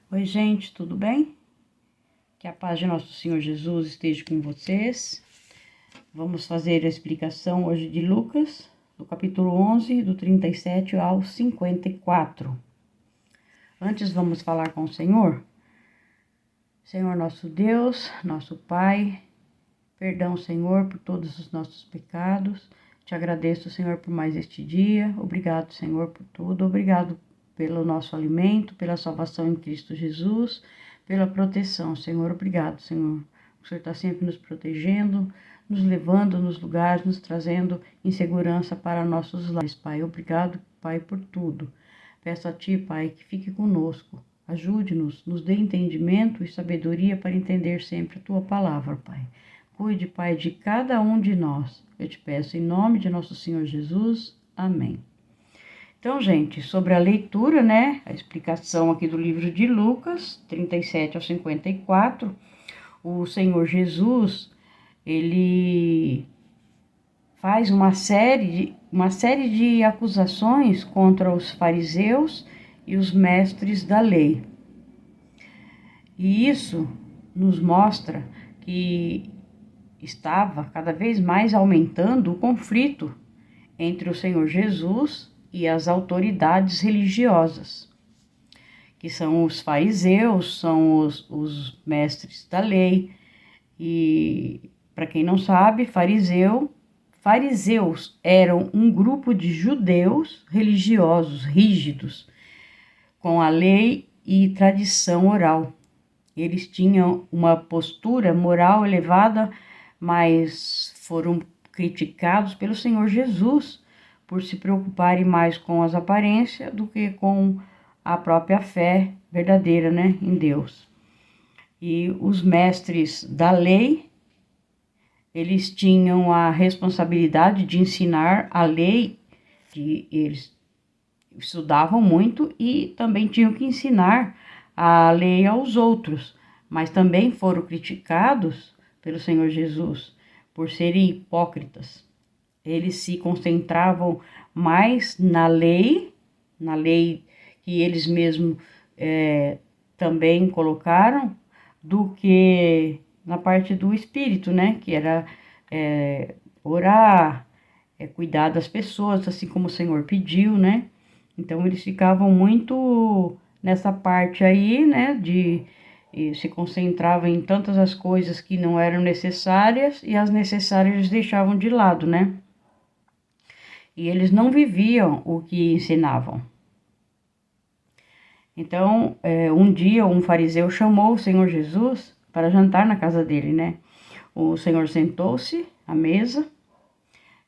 Oi, gente, tudo bem? Que a paz de nosso Senhor Jesus esteja com vocês. Vamos fazer a explicação hoje de Lucas, do capítulo 11, do 37 ao 54. Antes, vamos falar com o Senhor. Senhor nosso Deus, nosso Pai, perdão, Senhor, por todos os nossos pecados. Te agradeço, Senhor, por mais este dia. Obrigado, Senhor, por tudo. Obrigado pelo nosso alimento, pela salvação em Cristo Jesus, pela proteção, Senhor. Obrigado, Senhor. O Senhor está sempre nos protegendo, nos levando nos lugares, nos trazendo em segurança para nossos lares, Pai. Obrigado, Pai, por tudo. Peço a Ti, Pai, que fique conosco. Ajude-nos, nos dê entendimento e sabedoria para entender sempre a Tua palavra, Pai. Cuide, Pai, de cada um de nós. Eu te peço em nome de nosso Senhor Jesus. Amém. Então, gente, sobre a leitura, né, a explicação aqui do livro de Lucas, 37 ao 54, o Senhor Jesus, ele faz uma série de acusações contra os fariseus e os mestres da lei. E isso nos mostra que estava cada vez mais aumentando o conflito entre o Senhor Jesus e as autoridades religiosas, que são os fariseus, são os mestres da lei. E, para quem não sabe, fariseus eram um grupo de judeus religiosos, rígidos, com a lei e tradição oral. Eles tinham uma postura moral elevada, mas foram criticados pelo Senhor Jesus por se preocuparem mais com as aparências do que com a própria fé verdadeira, né, em Deus. E os mestres da lei, eles tinham a responsabilidade de ensinar a lei, eles estudavam muito e também tinham que ensinar a lei aos outros, mas também foram criticados pelo Senhor Jesus por serem hipócritas. Eles se concentravam mais na lei que eles mesmos também colocaram, do que na parte do espírito, né? Que era orar, cuidar das pessoas, assim como o Senhor pediu, né? Então, eles ficavam muito nessa parte aí, né? E se concentravam em tantas as coisas que não eram necessárias, e as necessárias eles deixavam de lado, né? E eles não viviam o que ensinavam. Então, um dia um fariseu chamou o Senhor Jesus para jantar na casa dele, né? O Senhor sentou-se à mesa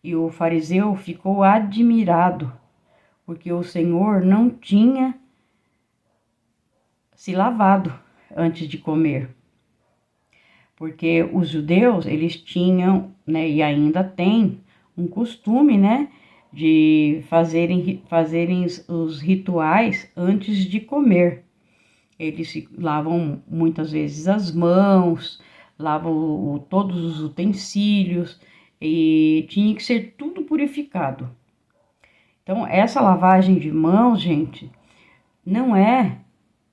e o fariseu ficou admirado, porque o Senhor não tinha se lavado antes de comer. Porque os judeus, eles tinham, né, e ainda têm, um costume, né, de fazerem os rituais antes de comer. Eles lavam muitas vezes as mãos, lavam todos os utensílios, e tinha que ser tudo purificado. Então, essa lavagem de mãos, gente, não é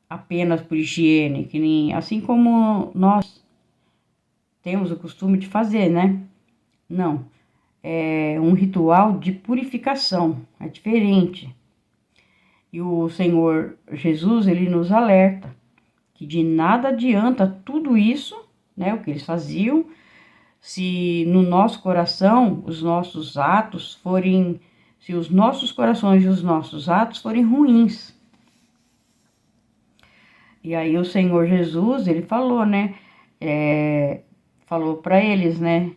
apenas por higiene, que nem, assim como nós temos o costume de fazer, né? Não. É um ritual de purificação, é diferente. E o Senhor Jesus, ele nos alerta que de nada adianta tudo isso, né, o que eles faziam, se no nosso coração os nossos atos forem, se os nossos corações e os nossos atos forem ruins. E aí o Senhor Jesus, ele falou, né, falou para eles, né,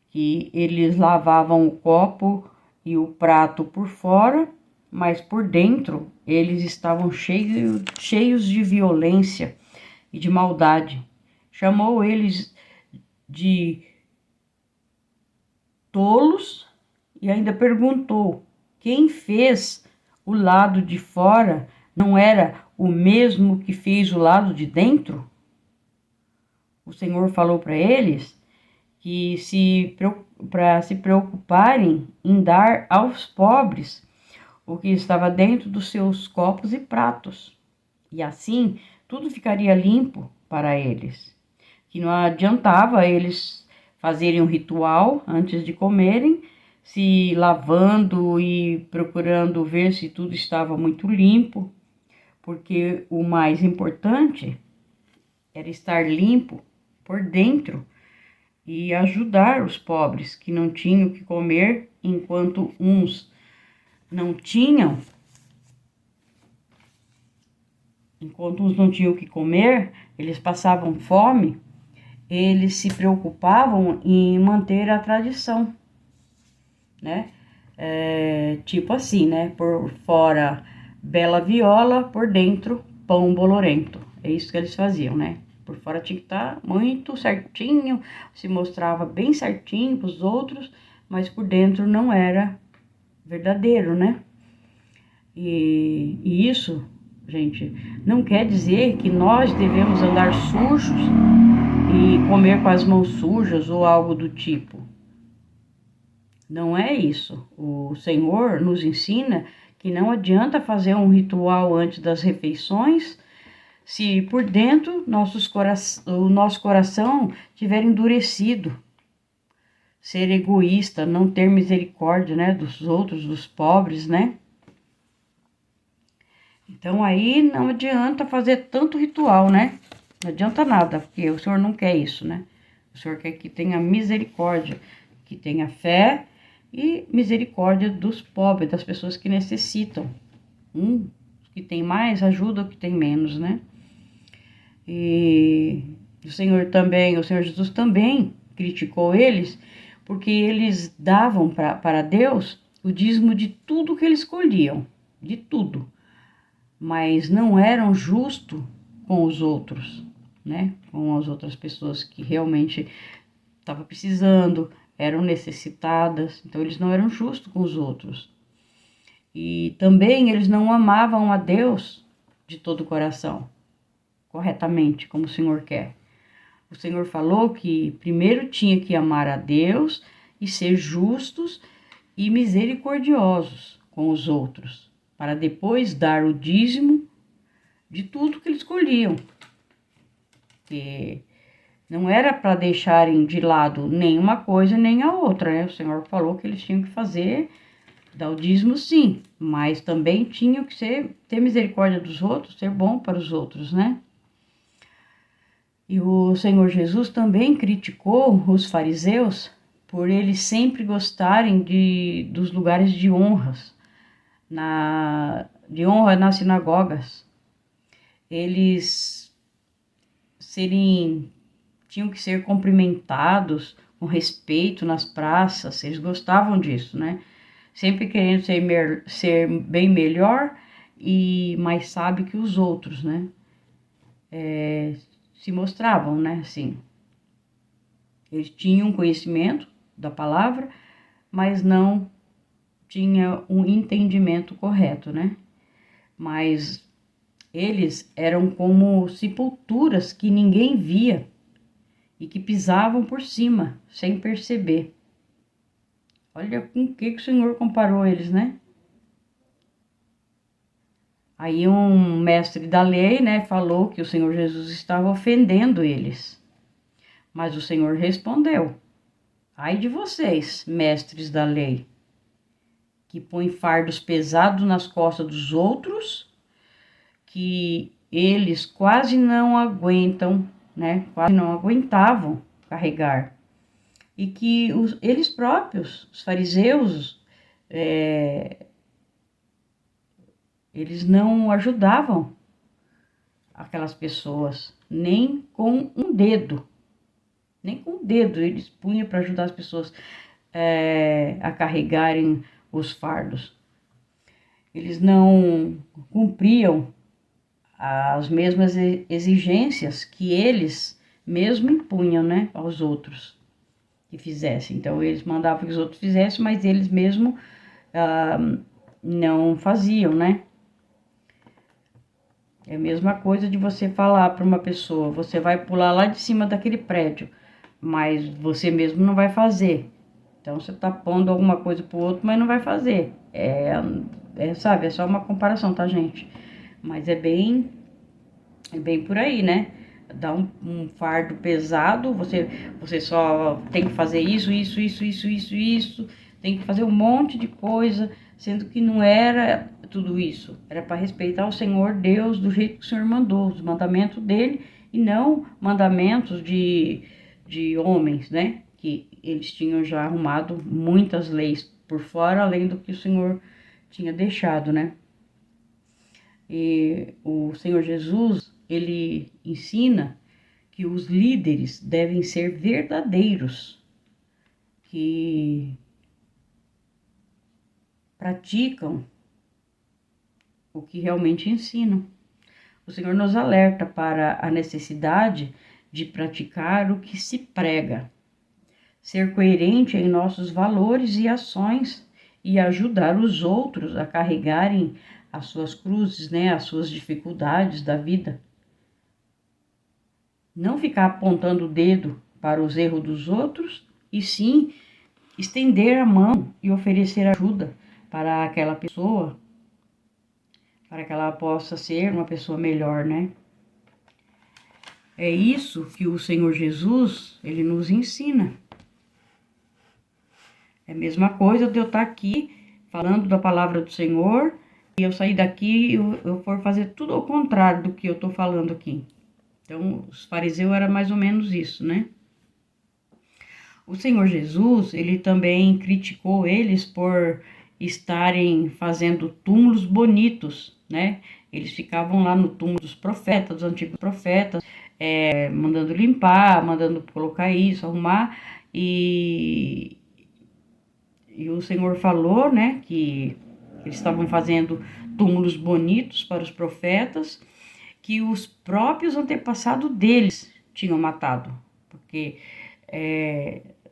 que eles lavavam o copo e o prato por fora, mas por dentro eles estavam cheios de violência e de maldade. Chamou eles de tolos e ainda perguntou: quem fez o lado de fora não era o mesmo que fez o lado de dentro? O Senhor falou para eles que para se preocuparem em dar aos pobres o que estava dentro dos seus copos e pratos, e assim tudo ficaria limpo para eles. Que não adiantava eles fazerem um ritual antes de comerem, se lavando e procurando ver se tudo estava muito limpo, porque o mais importante era estar limpo por dentro e ajudar os pobres que não tinham o que comer, enquanto uns não tinham, o que comer, eles passavam fome, eles se preocupavam em manter a tradição, né? Tipo assim, né? Por fora, bela viola, por dentro, pão bolorento. É isso que eles faziam, né? Por fora tinha que estar muito certinho, se mostrava bem certinho para os outros, mas por dentro não era verdadeiro, né? E isso, gente, não quer dizer que nós devemos andar sujos e comer com as mãos sujas ou algo do tipo. Não é isso. O Senhor nos ensina que não adianta fazer um ritual antes das refeições se por dentro o nosso coração tiver endurecido, ser egoísta, não ter misericórdia, né, dos outros, dos pobres, né? Então aí não adianta fazer tanto ritual, né? Não adianta nada, porque o Senhor não quer isso, né? O Senhor quer que tenha misericórdia, que tenha fé e misericórdia dos pobres, das pessoas que necessitam. Os que tem mais ajuda o que tem menos, né? E o Senhor Jesus também criticou eles, porque eles davam para Deus o dízimo de tudo que eles colhiam, de tudo, mas não eram justos com os outros, né? Com as outras pessoas que realmente estavam precisando, eram necessitadas, então eles não eram justos com os outros. E também eles não amavam a Deus de todo o coração, corretamente, como o Senhor quer. O Senhor falou que primeiro tinha que amar a Deus e ser justos e misericordiosos com os outros, para depois dar o dízimo de tudo que eles colhiam. Porque não era para deixarem de lado nenhuma coisa nem a outra, né? O Senhor falou que eles tinham que fazer, dar o dízimo sim, mas também tinham que ter misericórdia dos outros, ser bom para os outros, né? E o Senhor Jesus também criticou os fariseus por eles sempre gostarem dos lugares de honras, de honra nas sinagogas. Eles tinham que ser cumprimentados com respeito nas praças, eles gostavam disso, né? Sempre querendo ser bem melhor e mais sábio que os outros, né? Se mostravam, né, assim. Eles tinham conhecimento da palavra, mas não tinha um entendimento correto, né? Mas eles eram como sepulturas que ninguém via e que pisavam por cima, sem perceber. Olha com o que o Senhor comparou eles, né? Aí um mestre da lei, né, falou que o Senhor Jesus estava ofendendo eles. Mas o Senhor respondeu: ai de vocês, mestres da lei, que põem fardos pesados nas costas dos outros, que eles quase não aguentam, né? Quase não aguentavam carregar. E que eles próprios, os fariseus, eles não ajudavam aquelas pessoas, nem com um dedo. Nem com o dedo eles punham para ajudar as pessoas a carregarem os fardos. Eles não cumpriam as mesmas exigências que eles mesmo impunham, né, aos outros que fizessem. Então, eles mandavam que os outros fizessem, mas eles mesmo não faziam, né? É a mesma coisa de você falar para uma pessoa: você vai pular lá de cima daquele prédio, mas você mesmo não vai fazer. Então, você tá pondo alguma coisa pro outro, mas não vai fazer. Sabe, é só uma comparação, tá, gente? Mas é bem É bem por aí, né? Dá um fardo pesado, você só tem que fazer isso, tem que fazer um monte de coisa, sendo que não era tudo isso. Era para respeitar o Senhor Deus do jeito que o Senhor mandou, os mandamentos dele, e não mandamentos de homens, né? Que eles tinham já arrumado muitas leis por fora, além do que o Senhor tinha deixado, né? E o Senhor Jesus, ele ensina que os líderes devem ser verdadeiros, que praticam o que realmente ensinam. O Senhor nos alerta para a necessidade de praticar o que se prega, ser coerente em nossos valores e ações e ajudar os outros a carregarem as suas cruzes, né, as suas dificuldades da vida. Não ficar apontando o dedo para os erros dos outros, e sim estender a mão e oferecer ajuda para aquela pessoa, para que ela possa ser uma pessoa melhor, né? É isso que o Senhor Jesus, ele nos ensina. É a mesma coisa de eu estar aqui falando da palavra do Senhor e eu sair daqui e eu for fazer tudo ao contrário do que eu estou falando aqui. Então, os fariseus era mais ou menos isso, né? O Senhor Jesus, ele também criticou eles por estarem fazendo túmulos bonitos, né? Eles ficavam lá no túmulo dos profetas, dos antigos profetas, mandando limpar, mandando colocar isso, arrumar, e o Senhor falou, né, que eles estavam fazendo túmulos bonitos para os profetas, que os próprios antepassados deles tinham matado. Porque,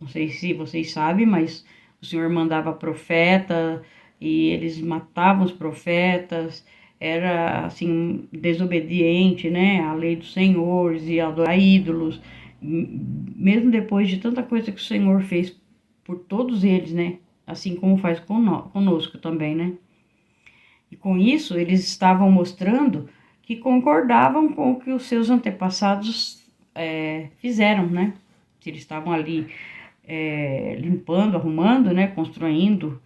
não sei se vocês sabem, mas o Senhor mandava profeta e eles matavam os profetas, era assim, desobediente, né, à lei dos senhores e adorar ídolos, mesmo depois de tanta coisa que o Senhor fez por todos eles, né, assim como faz conosco também, né. E com isso, eles estavam mostrando que concordavam com o que os seus antepassados fizeram, né? Se eles estavam ali limpando, arrumando, né? Construindo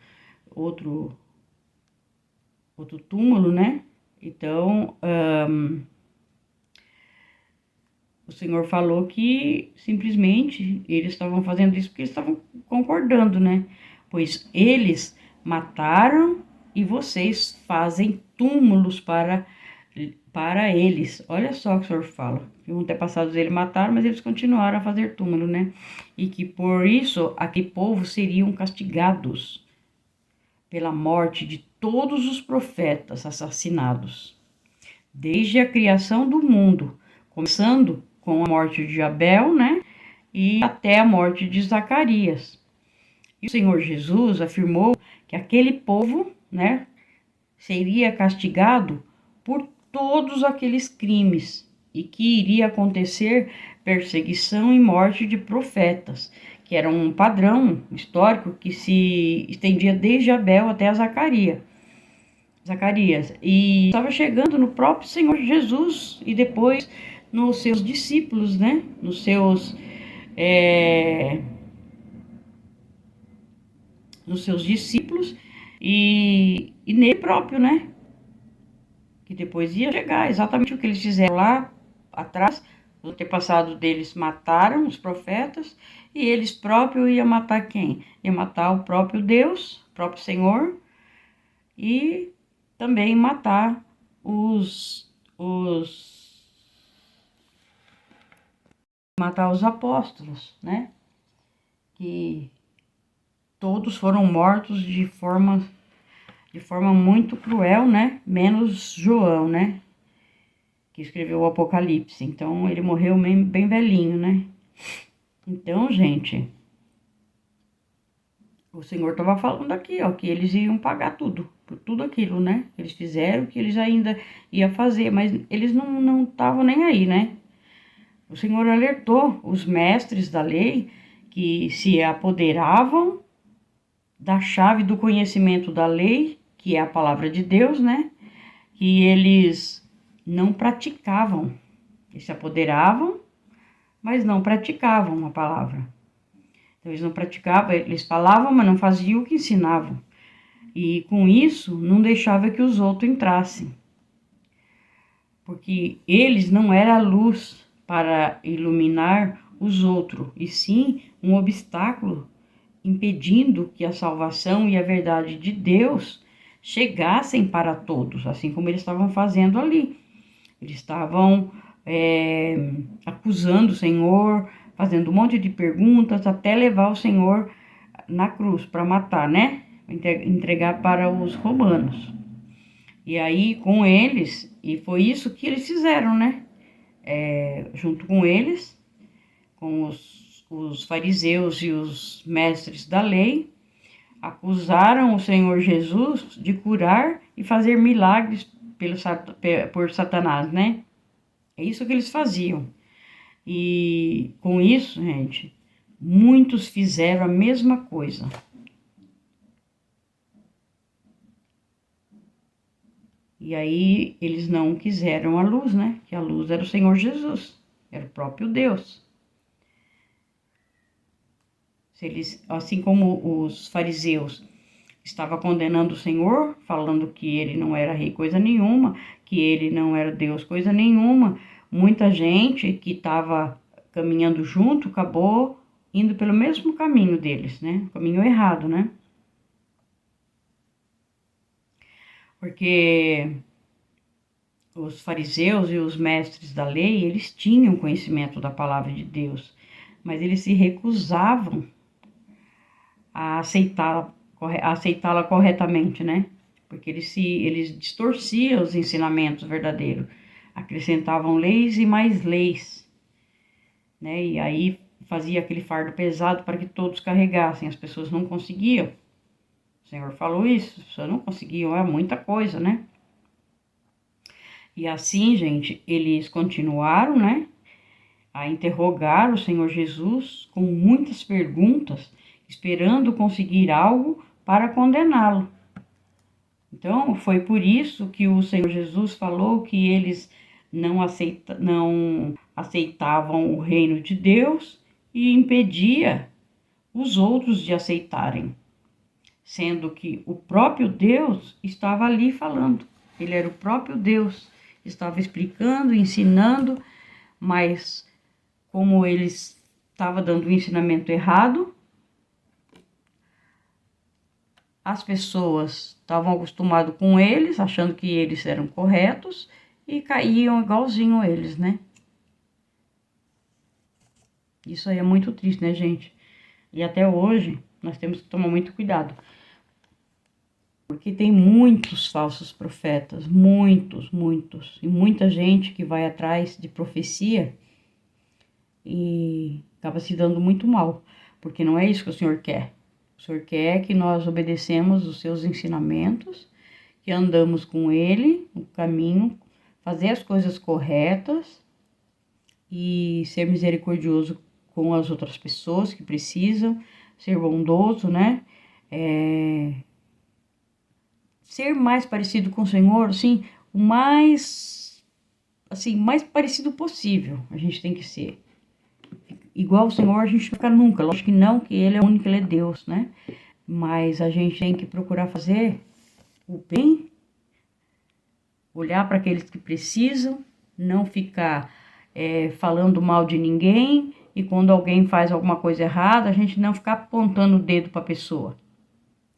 outro túmulo, né? Então, o Senhor falou que simplesmente eles estavam fazendo isso porque eles estavam concordando, né? Pois eles mataram e vocês fazem túmulos para eles. Olha só o que o Senhor fala. Que os antepassados eles mataram, mas eles continuaram a fazer túmulo, né? E que por isso aquele povo seriam castigados pela morte de todos os profetas assassinados, desde a criação do mundo, começando com a morte de Abel, né? E até a morte de Zacarias. E o Senhor Jesus afirmou que aquele povo, né, seria castigado por todos aqueles crimes e que iria acontecer perseguição e morte de profetas, que era um padrão histórico que se estendia desde Abel até Zacarias. E estava chegando no próprio Senhor Jesus e depois nos seus discípulos, né? Nos seus discípulos e nele próprio, né? Que depois ia chegar exatamente o que eles fizeram lá atrás. Os antepassados deles mataram os profetas e eles próprios iam matar quem? Ia matar o próprio Deus, o próprio Senhor, e também matar matar os apóstolos, né? Que todos foram mortos de forma muito cruel, né? Menos João, né? Que escreveu o Apocalipse. Então, ele morreu bem velhinho, né? Então, gente, o Senhor estava falando aqui, ó, que eles iam pagar tudo, por tudo aquilo, né? Eles fizeram, que eles ainda iam fazer, mas eles não estavam nem aí, né? O Senhor alertou os mestres da lei que se apoderavam da chave do conhecimento da lei, que é a palavra de Deus, né? Que eles não praticavam Eles se apoderavam, mas não praticavam a palavra. Então, eles não praticavam, eles falavam, mas não faziam o que ensinavam. E com isso, não deixava que os outros entrassem. Porque eles não eram a luz para iluminar os outros, e sim um obstáculo impedindo que a salvação e a verdade de Deus chegassem para todos, assim como eles estavam fazendo ali. Eles estavam acusando o Senhor, fazendo um monte de perguntas, até levar o Senhor na cruz para matar, né? Entregar para os romanos. E aí, com eles, e foi isso que eles fizeram, né? Junto com eles, com os fariseus e os mestres da lei, acusaram o Senhor Jesus de curar e fazer milagres por Satanás, né? É isso que eles faziam. E com isso, gente, muitos fizeram a mesma coisa. E aí eles não quiseram a luz, né? Que a luz era o Senhor Jesus, era o próprio Deus. Se eles, assim como os fariseus estavam condenando o Senhor, falando que ele não era rei coisa nenhuma, que ele não era Deus coisa nenhuma, muita gente que estava caminhando junto acabou indo pelo mesmo caminho deles, né? O caminho errado, né? Porque os fariseus e os mestres da lei, eles tinham conhecimento da palavra de Deus, mas eles se recusavam a aceitá-la corretamente, né? Porque eles distorciam os ensinamentos verdadeiros, acrescentavam leis e mais leis, né? E aí fazia aquele fardo pesado para que todos carregassem, as pessoas não conseguiam. O Senhor falou isso, as pessoas não conseguiam, é muita coisa, né? E assim, gente, eles continuaram, né, a interrogar o Senhor Jesus com muitas perguntas, esperando conseguir algo para condená-lo. Então, foi por isso que o Senhor Jesus falou que eles não aceitavam o reino de Deus e impedia os outros de aceitarem, sendo que o próprio Deus estava ali falando. Ele era o próprio Deus, estava explicando, ensinando, mas como eles estavam dando o ensinamento errado, as pessoas estavam acostumadas com eles, achando que eles eram corretos e caíam igualzinho eles, né? Isso aí é muito triste, né, gente? E até hoje nós temos que tomar muito cuidado. Porque tem muitos falsos profetas, muitos, e muita gente que vai atrás de profecia e acaba se dando muito mal, porque não é isso que o Senhor quer. O Senhor quer que nós obedecemos os seus ensinamentos, que andamos com Ele no caminho, fazer as coisas corretas e ser misericordioso com as outras pessoas que precisam, ser bondoso, né? Ser mais parecido com o Senhor, assim, o mais parecido possível. A gente tem que ser igual o Senhor, a gente nunca nunca. Lógico que não, que Ele é único, Ele é Deus, né? Mas a gente tem que procurar fazer o bem, olhar para aqueles que precisam, não ficar falando mal de ninguém, e quando alguém faz alguma coisa errada, a gente não ficar apontando o dedo para a pessoa.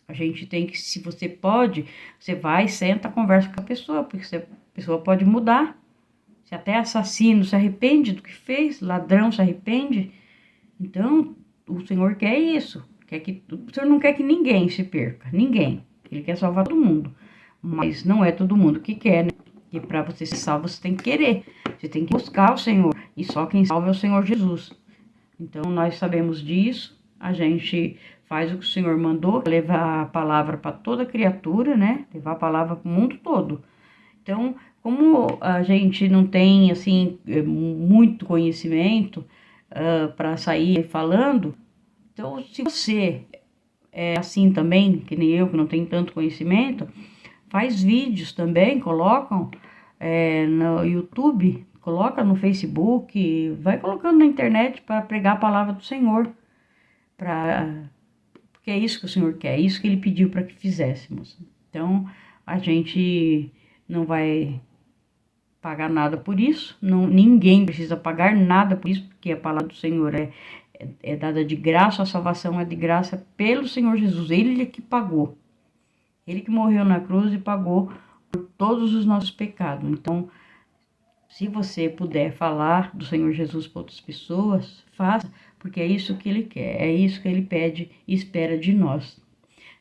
A gente tem que, se você pode, você vai, senta, conversa com a pessoa, porque a pessoa pode mudar. Se até assassino se arrepende do que fez, ladrão se arrepende. Então, o Senhor quer isso. O Senhor não quer que ninguém se perca, ninguém. Ele quer salvar todo mundo. Mas não é todo mundo que quer, né? E para você ser salvo, você tem que querer. Você tem que buscar o Senhor. E só quem salva é o Senhor Jesus. Então, nós sabemos disso. A gente faz o que o Senhor mandou, levar a palavra para toda criatura, né? Levar a palavra para o mundo todo. Então, como a gente não tem, assim, muito conhecimento para sair falando, então, se você é assim também, que nem eu, que não tenho tanto conhecimento, faz vídeos também, colocam no YouTube, coloca no Facebook, vai colocando na internet para pregar a palavra do Senhor, porque é isso que o Senhor quer, é isso que Ele pediu para que fizéssemos. Então, a gente não vai pagar nada por isso, ninguém precisa pagar nada por isso, porque a palavra do Senhor é dada de graça, a salvação é de graça pelo Senhor Jesus, Ele que pagou, Ele que morreu na cruz e pagou por todos os nossos pecados. Então, se você puder falar do Senhor Jesus para outras pessoas, faça, porque é isso que Ele quer, é isso que Ele pede e espera de nós.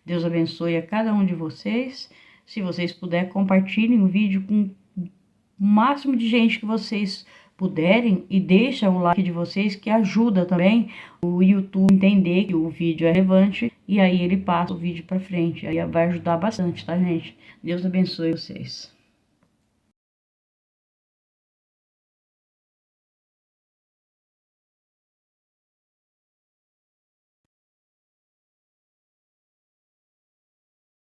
Deus abençoe a cada um de vocês. Se vocês puderem, compartilhem o vídeo com o máximo de gente que vocês puderem e deixa o like de vocês, que ajuda também o YouTube a entender que o vídeo é relevante e aí ele passa o vídeo para frente. Aí vai ajudar bastante, tá, gente? Deus abençoe vocês.